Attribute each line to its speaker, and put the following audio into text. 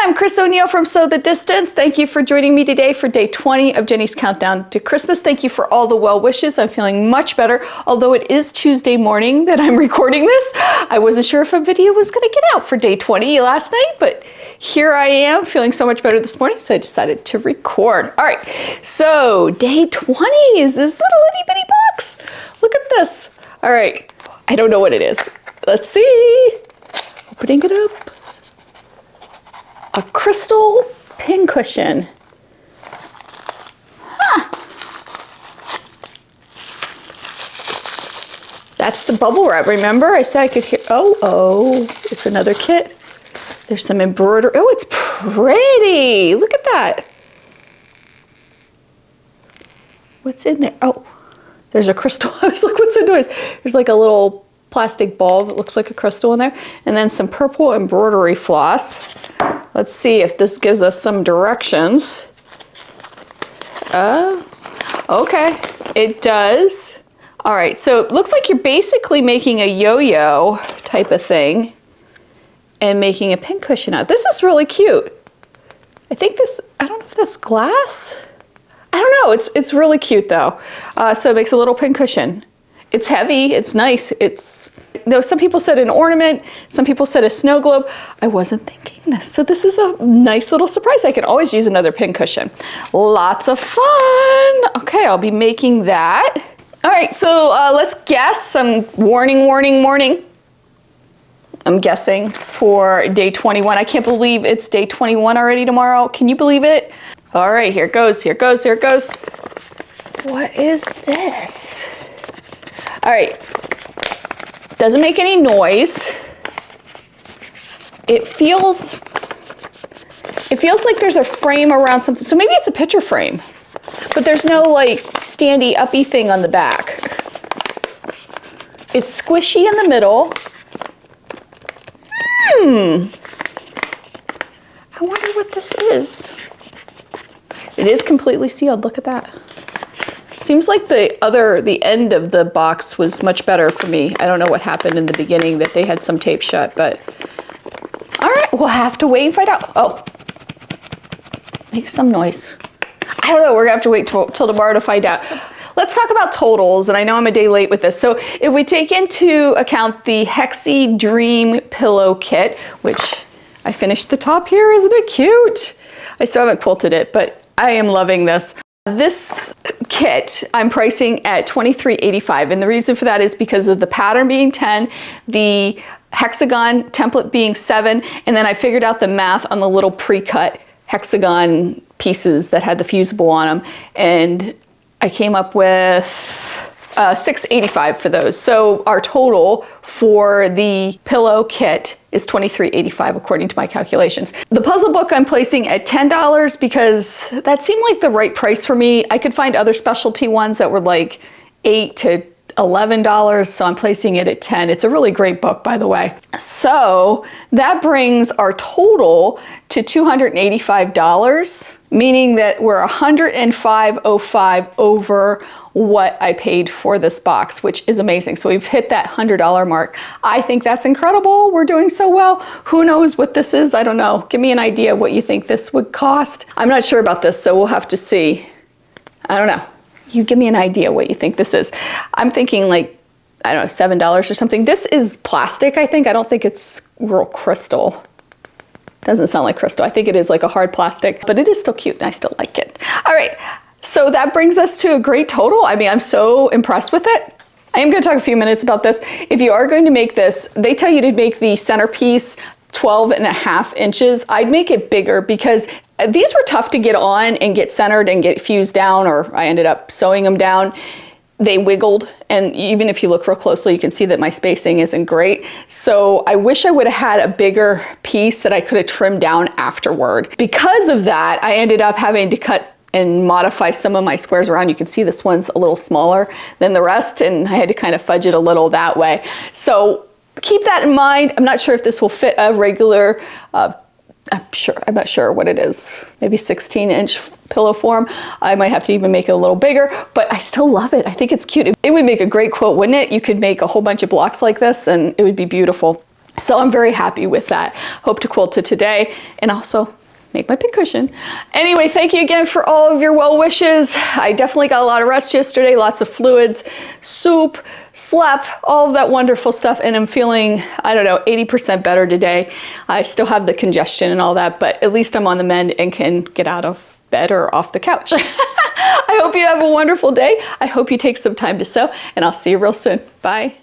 Speaker 1: I'm Chris O'Neill from Sew the Distance. Thank you for joining me today for day 20 of Jenny's Countdown to Christmas. Thank you for all the well wishes. I'm feeling much better, although it is Tuesday morning that I'm recording this. I wasn't sure if a video was going to get out for day 20 last night, but here I am feeling so much better this morning, so I decided to record. All right, so day 20 is this little itty bitty box. Look at this. All right, I don't know what it is. Let's see. Opening it up. A crystal pin cushion. Huh. That's the bubble wrap. Remember I said I could hear, oh, it's another kit. There's some embroidery. Oh, it's pretty. Look at that. What's in there? Oh, there's a crystal. I was like, what's the noise? There's like a little plastic ball that looks like a crystal in there. And then some purple embroidery floss. Let's see if this gives us some directions. Okay, it does. All right, so it looks like you're basically making a yo-yo type of thing and making a pin cushion out. This is really cute. I think this, I don't know if that's glass. I don't know, it's really cute though. So it makes a little pin cushion. It's heavy, it's nice, some people said an ornament, some people said a snow globe. I wasn't thinking this, so this is a nice little surprise. I can always use another pin cushion. Lots of fun. Okay, I'll be making that. All right, so let's guess some warning. I'm guessing for day 21. I can't believe it's day 21 already tomorrow. Can you believe it? All right, here it goes. What is this? All right, doesn't make any noise. It feels like there's a frame around something. So maybe it's a picture frame, but there's no like standy uppy thing on the back. It's squishy in the middle. I wonder what this is. It is completely sealed, look at that. Seems like the end of the box was much better for me. I don't know what happened in the beginning that they had some tape shut, but all right, we'll have to wait and find out. Oh, makes some noise. I don't know, we're gonna have to wait till tomorrow to find out. Let's talk about totals, and I know I'm a day late with this. So if we take into account the Hexi Dream Pillow Kit, which I finished the top here, isn't it cute? I still haven't quilted it, but I am loving this. This kit I'm pricing at $23.85, and the reason for that is because of the pattern being 10, the hexagon template being 7, and then I figured out the math on the little pre-cut hexagon pieces that had the fusible on them, and I came up with $6.85 for those. So our total for the pillow kit is $23.85 according to my calculations. The puzzle book I'm placing at $10 because that seemed like the right price for me. I could find other specialty ones that were like $8 to $11, so I'm placing it at 10. It's a really great book, by the way. So that brings our total to $285, meaning that we're $105.05 over what I paid for this box, which is amazing. So we've hit that $100 mark. I think that's incredible. We're doing so well. Who knows what this is? I don't know. Give me an idea what you think this would cost. I'm not sure about this, so we'll have to see. I don't know. You give me an idea what you think this is. I'm thinking like, I don't know, $7 or something. This is plastic, I think. I don't think it's real crystal. Doesn't sound like crystal. I think it is like a hard plastic, but it is still cute and I still like it. All right, so that brings us to a great total. I mean, I'm so impressed with it. I am gonna talk a few minutes about this. If you are going to make this, they tell you to make the centerpiece 12.5 inches. I'd make it bigger because these were tough to get on and get centered and get fused down, or I ended up sewing them down. They wiggled, and even if you look real closely, you can see that my spacing isn't great. So I wish I would have had a bigger piece that I could have trimmed down afterward. Because of that, I ended up having to cut and modify some of my squares around. You can see this one's a little smaller than the rest, and I had to kind of fudge it a little that way. So keep that in mind. I'm not sure if this will fit a regular I'm not sure what it is, maybe 16-inch pillow form. I might have to even make it a little bigger, but I still love it. I think it's cute. It would make a great quilt, wouldn't it? You could make a whole bunch of blocks like this and it would be beautiful. So I'm very happy with that. Hope to quilt it today and also make my pincushion. Anyway, thank you again for all of your well wishes. I definitely got a lot of rest yesterday, lots of fluids, soup, slept, all of that wonderful stuff, and I'm feeling, I don't know, 80% better today. I still have the congestion and all that, but at least I'm on the mend and can get out of bed or off the couch. I hope you have a wonderful day. I hope you take some time to sew, and I'll see you real soon. Bye.